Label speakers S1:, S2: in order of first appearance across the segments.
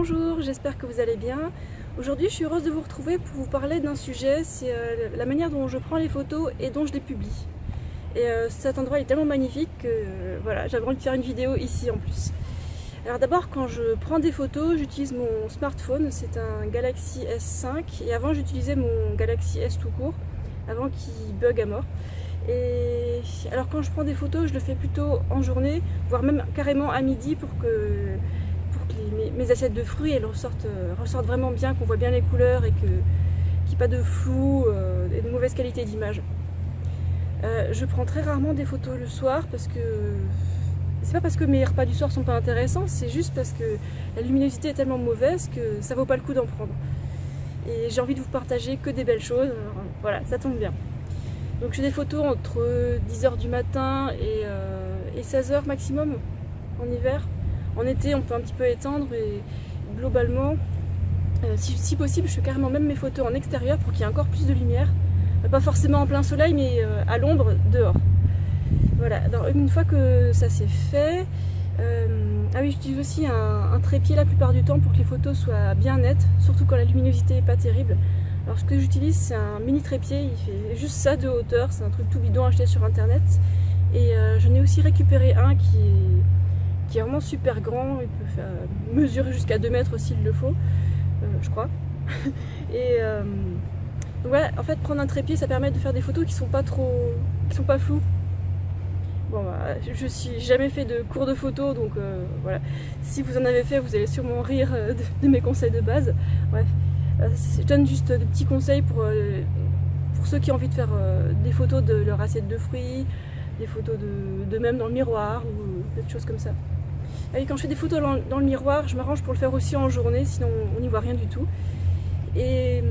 S1: Bonjour, j'espère que vous allez bien. Aujourd'hui je suis heureuse de vous retrouver pour vous parler d'un sujet, c'est la manière dont je prends les photos et dont je les publie. Et cet endroit est tellement magnifique que voilà, j'avais envie de faire une vidéo ici en plus. Alors d'abord, quand je prends des photos, j'utilise mon smartphone, c'est un Galaxy S5 et avant j'utilisais mon Galaxy S tout court, avant qu'il bug à mort. Et alors quand je prends des photos, je le fais plutôt en journée, voire même carrément à midi pour que mes assiettes de fruits elles ressortent vraiment bien, qu'on voit bien les couleurs et qu'il n'y ait pas de flou et de mauvaise qualité d'image. Je prends très rarement des photos le soir parce que c'est pas parce que mes repas du soir sont pas intéressants, c'est juste parce que la luminosité est tellement mauvaise que ça vaut pas le coup d'en prendre. Et j'ai envie de vous partager que des belles choses, alors, voilà, ça tombe bien. Donc j'ai des photos entre 10h du matin et 16h maximum en hiver. En été, on peut un petit peu étendre et globalement, si possible, je fais carrément même mes photos en extérieur pour qu'il y ait encore plus de lumière. Pas forcément en plein soleil, mais à l'ombre, dehors. Voilà, alors une fois que ça c'est fait, ah oui, j'utilise aussi un trépied la plupart du temps pour que les photos soient bien nettes, surtout quand la luminosité n'est pas terrible. Alors ce que j'utilise, c'est un mini trépied, il fait juste ça de hauteur, c'est un truc tout bidon acheté sur internet. Et j'en ai aussi récupéré un qui est vraiment super grand, il peut mesurer jusqu'à 2 mètres s'il le faut, je crois. Et donc voilà, en fait prendre un trépied ça permet de faire des photos qui sont pas floues. Bon bah, je suis jamais fait de cours de photo donc voilà, si vous en avez fait vous allez sûrement rire de mes conseils de base. Bref, je donne juste des petits conseils pour ceux qui ont envie de faire des photos de leur assiette de fruits, des photos de même dans le miroir ou des choses comme ça. Et quand je fais des photos dans le miroir, je m'arrange pour le faire aussi en journée, sinon on n'y voit rien du tout. Et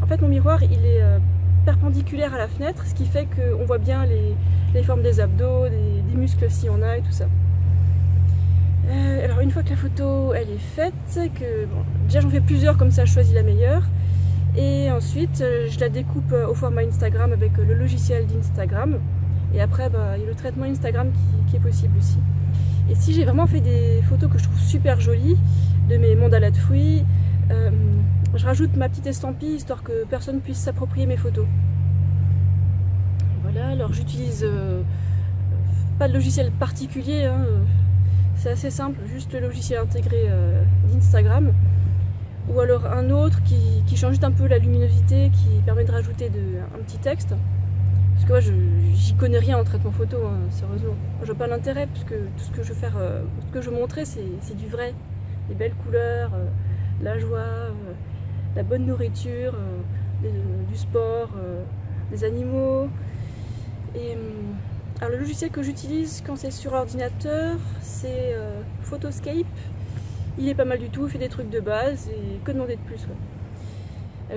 S1: en fait mon miroir il est perpendiculaire à la fenêtre, ce qui fait qu'on voit bien les formes des abdos, des muscles s'il y en a et tout ça. Alors une fois que la photo elle est faite, déjà j'en fais plusieurs comme ça je choisis la meilleure. Et ensuite je la découpe au format Instagram avec le logiciel d'Instagram. Et après il y a le traitement Instagram qui est possible aussi. Et si j'ai vraiment fait des photos que je trouve super jolies, de mes mandalas de fruits, je rajoute ma petite estampille histoire que personne puisse s'approprier mes photos. Voilà, alors j'utilise pas de logiciel particulier, hein, c'est assez simple, juste le logiciel intégré d'Instagram. Ou alors un autre qui change juste un peu la luminosité, qui permet de rajouter un petit texte. Parce que moi j'y connais rien en traitement photo, hein, sérieusement. Je vois pas l'intérêt parce que tout ce que je veux faire, tout ce que je veux montrer c'est du vrai. Les belles couleurs, la joie, la bonne nourriture, du sport, des animaux. Et alors le logiciel que j'utilise quand c'est sur ordinateur, c'est Photoscape. Il est pas mal du tout, il fait des trucs de base et que demander de plus. Ouais.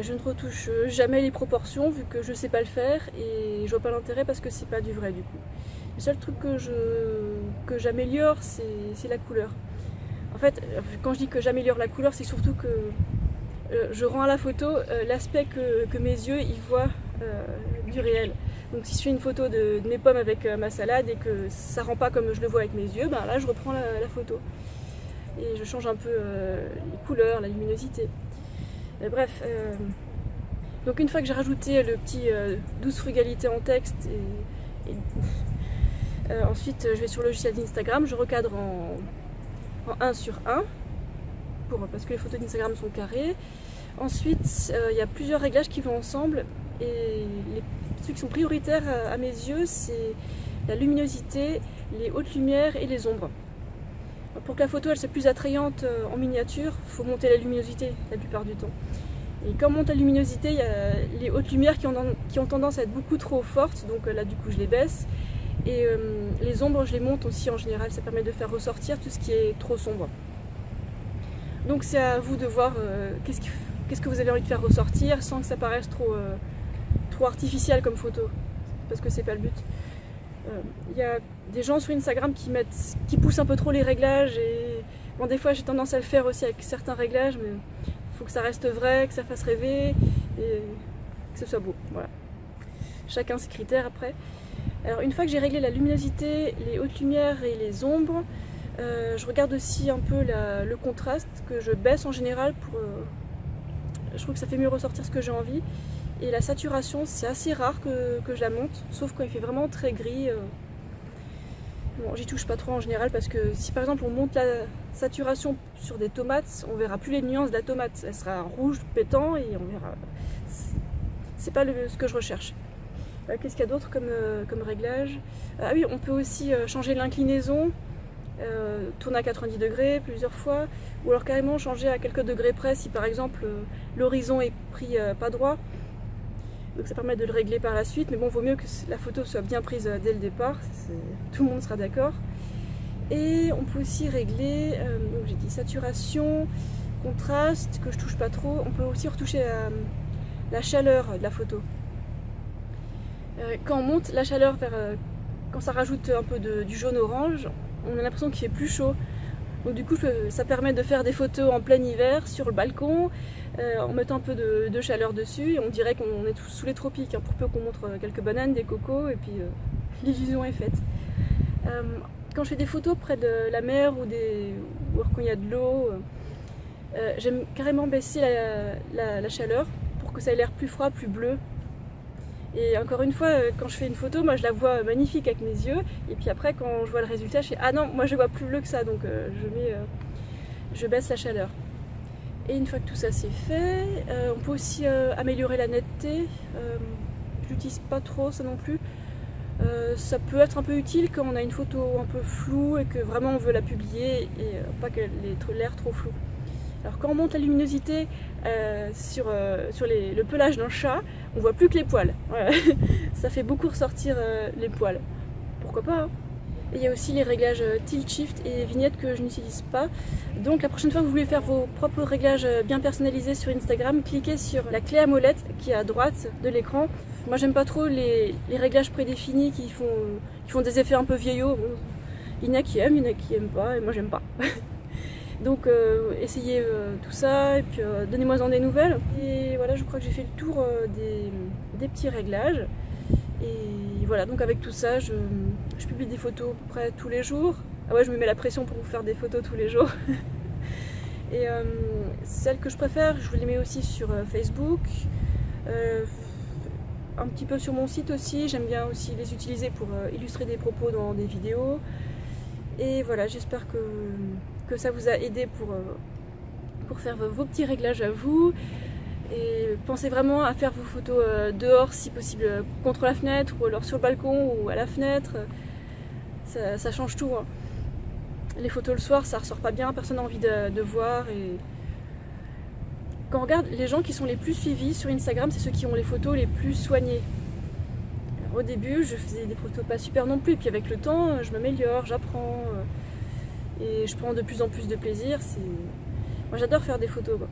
S1: Je ne retouche jamais les proportions vu que je sais pas le faire et je vois pas l'intérêt parce que c'est pas du vrai du coup. Le seul truc que j'améliore c'est la couleur. En fait, quand je dis que j'améliore la couleur, c'est surtout que je rends à la photo l'aspect que mes yeux ils voient du réel. Donc si je fais une photo de mes pommes avec ma salade et que ça rend pas comme je le vois avec mes yeux, ben là je reprends la photo. Et je change un peu les couleurs, la luminosité. Bref, donc une fois que j'ai rajouté le petit douce frugalité en texte, ensuite je vais sur le logiciel d'Instagram, je recadre en 1 sur 1, parce que les photos d'Instagram sont carrées. Ensuite, il y a plusieurs réglages qui vont ensemble, et ceux qui sont prioritaires à mes yeux, c'est la luminosité, les hautes lumières et les ombres. Pour que la photo elle soit plus attrayante en miniature, il faut monter la luminosité la plupart du temps. Et quand on monte la luminosité, il y a les hautes lumières qui ont tendance à être beaucoup trop fortes, donc là du coup je les baisse. Et les ombres je les monte aussi en général, ça permet de faire ressortir tout ce qui est trop sombre. Donc c'est à vous de voir qu'est-ce que vous avez envie de faire ressortir sans que ça paraisse trop artificiel comme photo, parce que c'est pas le but. Il y a des gens sur Instagram qui poussent un peu trop les réglages et bon, des fois j'ai tendance à le faire aussi avec certains réglages, mais il faut que ça reste vrai, que ça fasse rêver et que ce soit beau. Voilà. Chacun ses critères après. Alors une fois que j'ai réglé la luminosité, les hautes lumières et les ombres, Je regarde aussi un peu le contraste que je baisse en général pour... je trouve que ça fait mieux ressortir ce que j'ai envie. Et la saturation, c'est assez rare que je la monte, sauf quand il fait vraiment très gris. Bon, j'y touche pas trop en général parce que si par exemple on monte la saturation sur des tomates, on verra plus les nuances de la tomate. Elle sera rouge pétant et on verra... C'est pas ce que je recherche. Qu'est-ce qu'il y a d'autre comme réglage? Ah oui, on peut aussi changer l'inclinaison, tourner à 90 degrés plusieurs fois, ou alors carrément changer à quelques degrés près si par exemple l'horizon est pris pas droit. Donc ça permet de le régler par la suite, mais bon, vaut mieux que la photo soit bien prise dès le départ, tout le monde sera d'accord. Et on peut aussi régler, donc j'ai dit saturation, contraste, que je touche pas trop. On peut aussi retoucher la chaleur de la photo. Quand on monte la chaleur quand ça rajoute un peu du jaune-orange, on a l'impression qu'il fait plus chaud. Donc du coup ça permet de faire des photos en plein hiver sur le balcon, en mettant un peu de chaleur dessus, et on dirait qu'on est sous les tropiques, hein, pour peu qu'on montre quelques bananes, des cocos, et puis l'illusion est faite. Quand je fais des photos près de la mer ou quand il y a de l'eau, j'aime carrément baisser la chaleur pour que ça ait l'air plus froid, plus bleu. Et encore une fois, quand je fais une photo, moi je la vois magnifique avec mes yeux, et puis après quand je vois le résultat, je fais ah non, moi je vois plus bleu que ça, donc je baisse la chaleur. Et une fois que tout ça c'est fait, on peut aussi améliorer la netteté. Je l'utilise pas trop ça non plus. Ça peut être un peu utile quand on a une photo un peu floue et que vraiment on veut la publier et pas qu'elle ait l'air trop flou. Alors quand on monte la luminosité sur le pelage d'un chat, on voit plus que les poils. Voilà. Ça fait beaucoup ressortir les poils. Pourquoi pas, hein. Et il y a aussi les réglages tilt shift et vignette que je n'utilise pas. Donc la prochaine fois que vous voulez faire vos propres réglages bien personnalisés sur Instagram, cliquez sur la clé à molette qui est à droite de l'écran. Moi j'aime pas trop les réglages prédéfinis qui font des effets un peu vieillots. Bon, il y en a qui aiment, il y en a qui aiment pas, et moi j'aime pas. Donc essayez tout ça et puis donnez-moi des nouvelles. Et voilà, je crois que j'ai fait le tour des petits réglages. Et voilà, donc avec tout ça, je publie des photos à peu près tous les jours. Ah ouais, je me mets la pression pour vous faire des photos tous les jours. Et celles que je préfère, je vous les mets aussi sur Facebook. Un petit peu sur mon site aussi. J'aime bien aussi les utiliser pour illustrer des propos dans des vidéos. Et voilà, j'espère que ça vous a aidé pour faire vos petits réglages à vous. Et pensez vraiment à faire vos photos dehors si possible, contre la fenêtre ou alors sur le balcon ou à la fenêtre. Ça change tout, hein. Les photos le soir ça ressort pas bien, personne n'a envie de voir. Et quand on regarde les gens qui sont les plus suivis sur Instagram, c'est ceux qui ont les photos les plus soignées. Alors, au début je faisais des photos pas super non plus, puis avec le temps je m'améliore, j'apprends et je prends de plus en plus de plaisir. Moi j'adore faire des photos, quoi.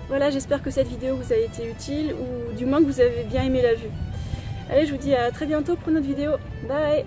S1: Voilà, j'espère que cette vidéo vous a été utile ou du moins que vous avez bien aimé la vue. Allez, je vous dis à très bientôt pour une autre vidéo. Bye!